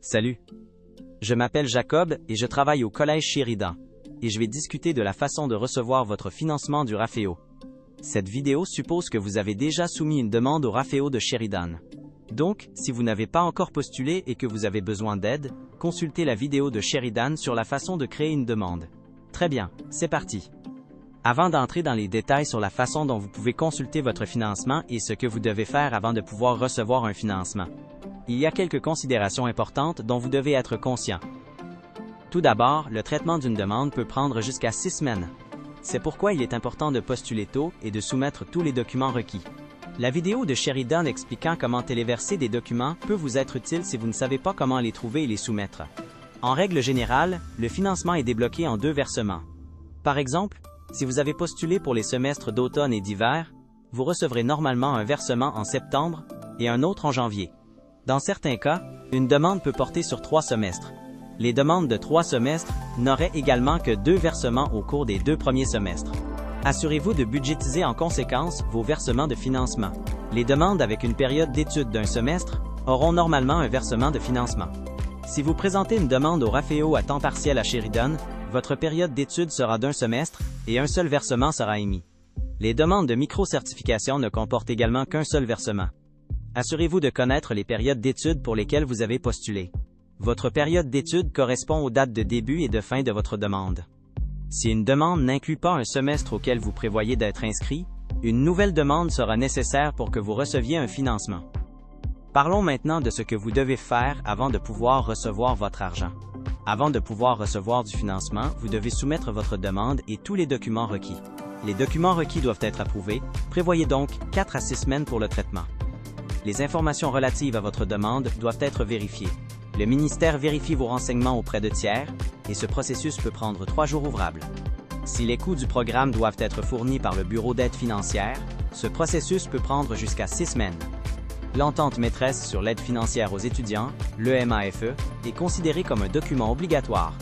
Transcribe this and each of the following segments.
Salut! Je m'appelle Jacob et je travaille au Collège Sheridan, et je vais discuter de la façon de recevoir votre financement du RAFEO. Cette vidéo suppose que vous avez déjà soumis une demande au RAFEO de Sheridan. Donc, si vous n'avez pas encore postulé et que vous avez besoin d'aide, consultez la vidéo de Sheridan sur la façon de créer une demande. Très bien, c'est parti! Avant d'entrer dans les détails sur la façon dont vous pouvez consulter votre financement et ce que vous devez faire avant de pouvoir recevoir un financement, il y a quelques considérations importantes dont vous devez être conscient. Tout d'abord, le traitement d'une demande peut prendre jusqu'à 6 semaines. C'est pourquoi il est important de postuler tôt et de soumettre tous les documents requis. La vidéo de Sheridan expliquant comment téléverser des documents peut vous être utile si vous ne savez pas comment les trouver et les soumettre. En règle générale, le financement est débloqué en 2 versements. Par exemple, si vous avez postulé pour les semestres d'automne et d'hiver, vous recevrez normalement un versement en septembre et un autre en janvier. Dans certains cas, une demande peut porter sur 3 semestres. Les demandes de 3 semestres n'auraient également que 2 versements au cours des 2 premiers semestres. Assurez-vous de budgétiser en conséquence vos versements de financement. Les demandes avec une période d'études d'un semestre auront normalement un versement de financement. Si vous présentez une demande au RAFEO à temps partiel à Sheridan, votre période d'études sera d'un semestre et un seul versement sera émis. Les demandes de micro-certification ne comportent également qu'un seul versement. Assurez-vous de connaître les périodes d'études pour lesquelles vous avez postulé. Votre période d'études correspond aux dates de début et de fin de votre demande. Si une demande n'inclut pas un semestre auquel vous prévoyez d'être inscrit, une nouvelle demande sera nécessaire pour que vous receviez un financement. Parlons maintenant de ce que vous devez faire avant de pouvoir recevoir votre argent. Avant de pouvoir recevoir du financement, vous devez soumettre votre demande et tous les documents requis. Les documents requis doivent être approuvés. Prévoyez donc 4 à 6 semaines pour le traitement. Les informations relatives à votre demande doivent être vérifiées. Le ministère vérifie vos renseignements auprès de tiers, et ce processus peut prendre 3 jours ouvrables. Si les coûts du programme doivent être fournis par le Bureau d'aide financière, ce processus peut prendre jusqu'à 6 semaines. L'entente maîtresse sur l'aide financière aux étudiants, l'EMAFE, est considérée comme un document obligatoire.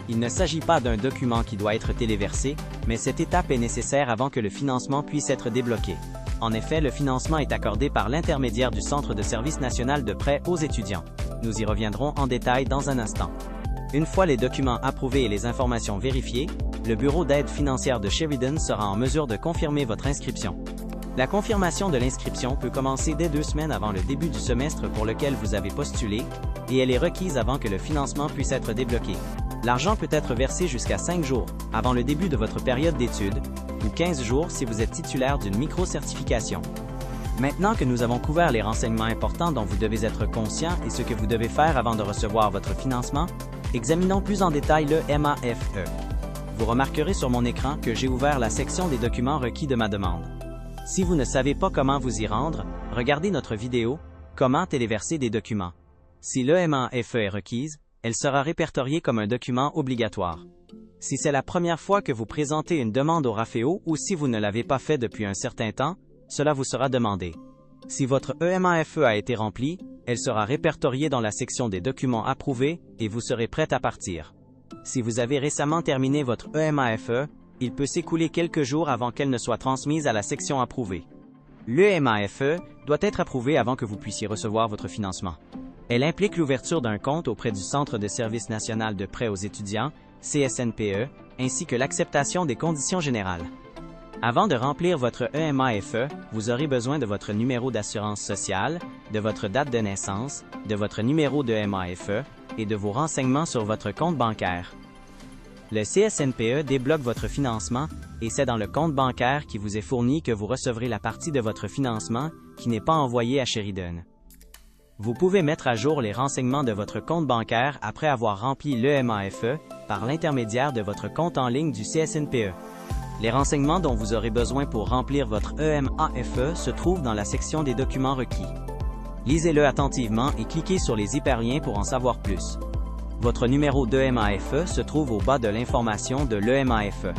Il ne s'agit pas d'un document qui doit être téléversé, mais cette étape est nécessaire avant que le financement puisse être débloqué. En effet, le financement est accordé par l'intermédiaire du Centre de service national de prêt aux étudiants. Nous y reviendrons en détail dans un instant. Une fois les documents approuvés et les informations vérifiées, le Bureau d'aide financière de Sheridan sera en mesure de confirmer votre inscription. La confirmation de l'inscription peut commencer dès 2 semaines avant le début du semestre pour lequel vous avez postulé, et elle est requise avant que le financement puisse être débloqué. L'argent peut être versé jusqu'à 5 jours avant le début de votre période d'études, ou 15 jours si vous êtes titulaire d'une micro-certification. Maintenant que nous avons couvert les renseignements importants dont vous devez être conscient et ce que vous devez faire avant de recevoir votre financement, examinons plus en détail le MAFE. Vous remarquerez sur mon écran que j'ai ouvert la section des documents requis de ma demande. Si vous ne savez pas comment vous y rendre, regardez notre vidéo « Comment téléverser des documents ». Si l'EMAFE est requise, elle sera répertoriée comme un document obligatoire. Si c'est la première fois que vous présentez une demande au RAFEO ou si vous ne l'avez pas fait depuis un certain temps, cela vous sera demandé. Si votre EMAFE a été remplie, elle sera répertoriée dans la section des documents approuvés et vous serez prête à partir. Si vous avez récemment terminé votre EMAFE, il peut s'écouler quelques jours avant qu'elle ne soit transmise à la section approuvée. L'EMAFE doit être approuvée avant que vous puissiez recevoir votre financement. Elle implique l'ouverture d'un compte auprès du Centre de service national de prêt aux étudiants, CSNPE, ainsi que l'acceptation des conditions générales. Avant de remplir votre EMAFE, vous aurez besoin de votre numéro d'assurance sociale, de votre date de naissance, de votre numéro de EMAFE et de vos renseignements sur votre compte bancaire. Le CSNPE débloque votre financement et c'est dans le compte bancaire qui vous est fourni que vous recevrez la partie de votre financement qui n'est pas envoyée à Sheridan. Vous pouvez mettre à jour les renseignements de votre compte bancaire après avoir rempli l'EMAFE par l'intermédiaire de votre compte en ligne du CSNPE. Les renseignements dont vous aurez besoin pour remplir votre EMAFE se trouvent dans la section des documents requis. Lisez-le attentivement et cliquez sur les hyperliens pour en savoir plus. Votre numéro d'EMAFE se trouve au bas de l'information de l'EMAFE.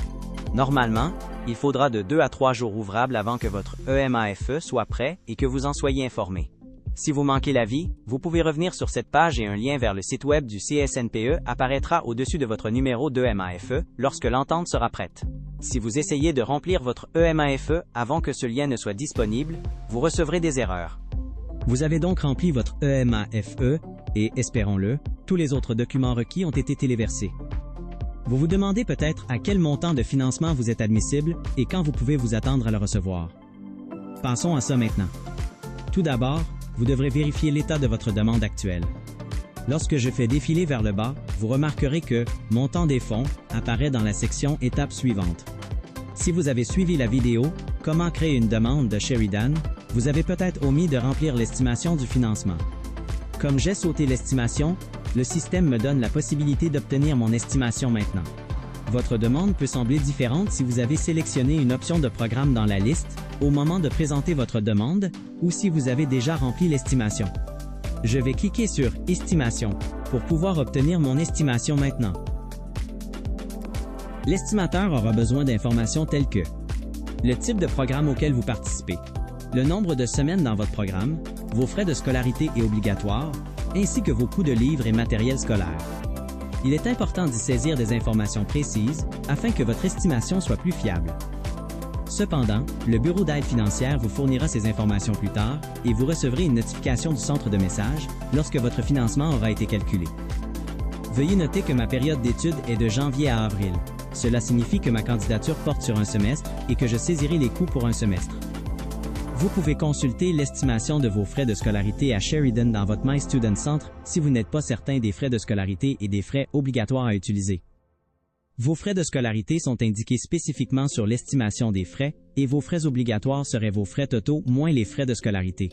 Normalement, il faudra de 2 à 3 jours ouvrables avant que votre EMAFE soit prêt et que vous en soyez informé. Si vous manquez l'avis, vous pouvez revenir sur cette page et un lien vers le site web du CSNPE apparaîtra au-dessus de votre numéro d'EMAFE lorsque l'entente sera prête. Si vous essayez de remplir votre EMAFE avant que ce lien ne soit disponible, vous recevrez des erreurs. Vous avez donc rempli votre EMAFE, et, espérons-le, tous les autres documents requis ont été téléversés. Vous vous demandez peut-être à quel montant de financement vous êtes admissible et quand vous pouvez vous attendre à le recevoir. Passons à ça maintenant. Tout d'abord, vous devrez vérifier l'état de votre demande actuelle. Lorsque je fais défiler vers le bas, vous remarquerez que « Montant des fonds » apparaît dans la section « Étape suivante ». Si vous avez suivi la vidéo « Comment créer une demande » de Sheridan, vous avez peut-être omis de remplir l'estimation du financement. Comme j'ai sauté l'estimation, le système me donne la possibilité d'obtenir mon estimation maintenant. Votre demande peut sembler différente si vous avez sélectionné une option de programme dans la liste au moment de présenter votre demande ou si vous avez déjà rempli l'estimation. Je vais cliquer sur « Estimation » pour pouvoir obtenir mon estimation maintenant. L'estimateur aura besoin d'informations telles que le type de programme auquel vous participez, le nombre de semaines dans votre programme, vos frais de scolarité et obligatoires, ainsi que vos coûts de livres et matériel scolaire. Il est important d'y saisir des informations précises afin que votre estimation soit plus fiable. Cependant, le Bureau d'aide financière vous fournira ces informations plus tard et vous recevrez une notification du centre de messages lorsque votre financement aura été calculé. Veuillez noter que ma période d'études est de janvier à avril. Cela signifie que ma candidature porte sur un semestre et que je saisirai les coûts pour un semestre. Vous pouvez consulter l'estimation de vos frais de scolarité à Sheridan dans votre My Student Centre si vous n'êtes pas certain des frais de scolarité et des frais obligatoires à utiliser. Vos frais de scolarité sont indiqués spécifiquement sur l'estimation des frais et vos frais obligatoires seraient vos frais totaux moins les frais de scolarité.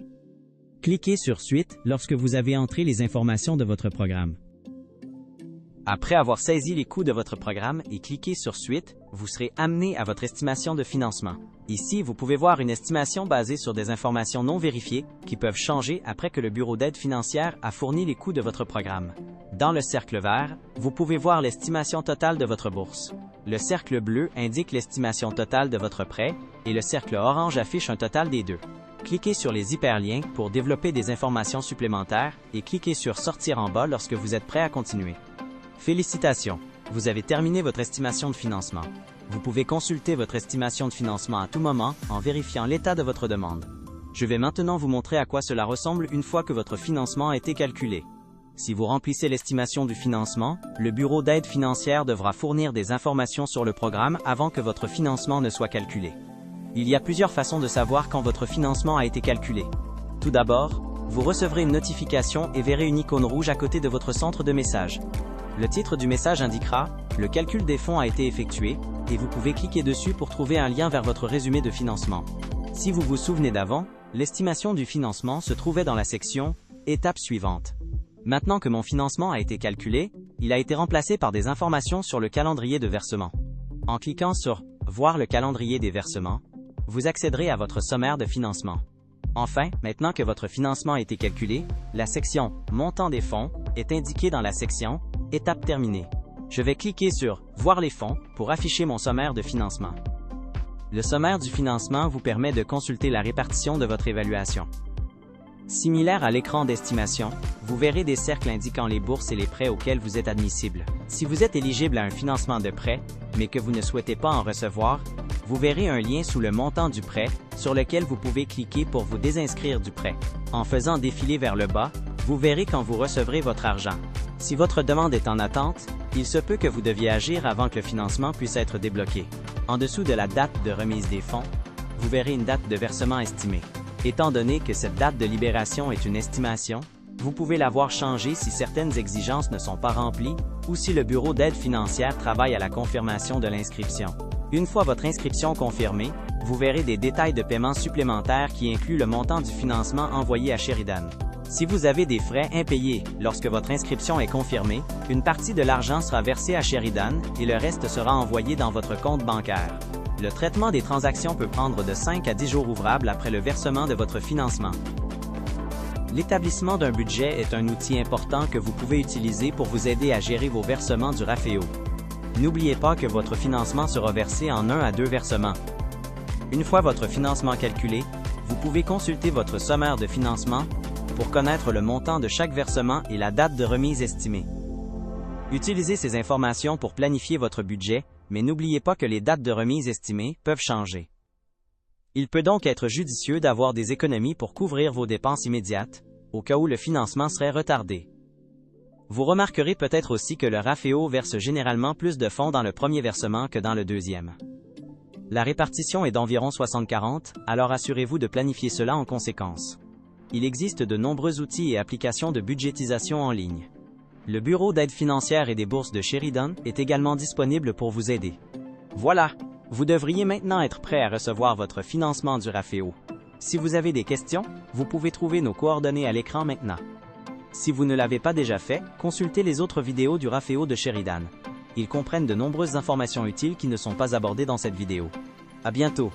Cliquez sur Suite lorsque vous avez entré les informations de votre programme. Après avoir saisi les coûts de votre programme et cliqué sur Suite, vous serez amené à votre estimation de financement. Ici, vous pouvez voir une estimation basée sur des informations non vérifiées qui peuvent changer après que le Bureau d'aide financière a fourni les coûts de votre programme. Dans le cercle vert, vous pouvez voir l'estimation totale de votre bourse. Le cercle bleu indique l'estimation totale de votre prêt et le cercle orange affiche un total des deux. Cliquez sur les hyperliens pour développer des informations supplémentaires et cliquez sur Sortir en bas lorsque vous êtes prêt à continuer. Félicitations! Vous avez terminé votre estimation de financement. Vous pouvez consulter votre estimation de financement à tout moment en vérifiant l'état de votre demande. Je vais maintenant vous montrer à quoi cela ressemble une fois que votre financement a été calculé. Si vous remplissez l'estimation du financement, le Bureau d'aide financière devra fournir des informations sur le programme avant que votre financement ne soit calculé. Il y a plusieurs façons de savoir quand votre financement a été calculé. Tout d'abord, vous recevrez une notification et verrez une icône rouge à côté de votre centre de message. Le titre du message indiquera « Le calcul des fonds a été effectué » et vous pouvez cliquer dessus pour trouver un lien vers votre résumé de financement. Si vous vous souvenez d'avant, l'estimation du financement se trouvait dans la section « Étape suivante ». Maintenant que mon financement a été calculé, il a été remplacé par des informations sur le calendrier de versement. En cliquant sur « Voir le calendrier des versements », vous accéderez à votre sommaire de financement. Enfin, maintenant que votre financement a été calculé, la section « Montant des fonds » est indiquée dans la section « Étape terminée ». Je vais cliquer sur « Voir les fonds » pour afficher mon sommaire de financement. Le sommaire du financement vous permet de consulter la répartition de votre évaluation. Similaire à l'écran d'estimation, vous verrez des cercles indiquant les bourses et les prêts auxquels vous êtes admissible. Si vous êtes éligible à un financement de prêt, mais que vous ne souhaitez pas en recevoir, vous verrez un lien sous le montant du prêt, sur lequel vous pouvez cliquer pour vous désinscrire du prêt. En faisant défiler vers le bas, vous verrez quand vous recevrez votre argent. Si votre demande est en attente, il se peut que vous deviez agir avant que le financement puisse être débloqué. En dessous de la date de remise des fonds, vous verrez une date de versement estimée. Étant donné que cette date de libération est une estimation, vous pouvez la voir changer si certaines exigences ne sont pas remplies ou si le Bureau d'aide financière travaille à la confirmation de l'inscription. Une fois votre inscription confirmée, vous verrez des détails de paiement supplémentaires qui incluent le montant du financement envoyé à Sheridan. Si vous avez des frais impayés lorsque votre inscription est confirmée, une partie de l'argent sera versée à Sheridan et le reste sera envoyé dans votre compte bancaire. Le traitement des transactions peut prendre de 5 à 10 jours ouvrables après le versement de votre financement. L'établissement d'un budget est un outil important que vous pouvez utiliser pour vous aider à gérer vos versements du RAFEO. N'oubliez pas que votre financement sera versé en 1 à 2 versements. Une fois votre financement calculé, vous pouvez consulter votre sommaire de financement pour connaître le montant de chaque versement et la date de remise estimée. Utilisez ces informations pour planifier votre budget, mais n'oubliez pas que les dates de remise estimées peuvent changer. Il peut donc être judicieux d'avoir des économies pour couvrir vos dépenses immédiates, au cas où le financement serait retardé. Vous remarquerez peut-être aussi que le Rafeo verse généralement plus de fonds dans le premier versement que dans le deuxième. La répartition est d'environ 60-40, alors assurez-vous de planifier cela en conséquence. Il existe de nombreux outils et applications de budgétisation en ligne. Le Bureau d'aide financière et des bourses de Sheridan est également disponible pour vous aider. Voilà, vous devriez maintenant être prêt à recevoir votre financement du Rafeo. Si vous avez des questions, vous pouvez trouver nos coordonnées à l'écran maintenant. Si vous ne l'avez pas déjà fait, consultez les autres vidéos du Rafeo de Sheridan. Ils comprennent de nombreuses informations utiles qui ne sont pas abordées dans cette vidéo. À bientôt!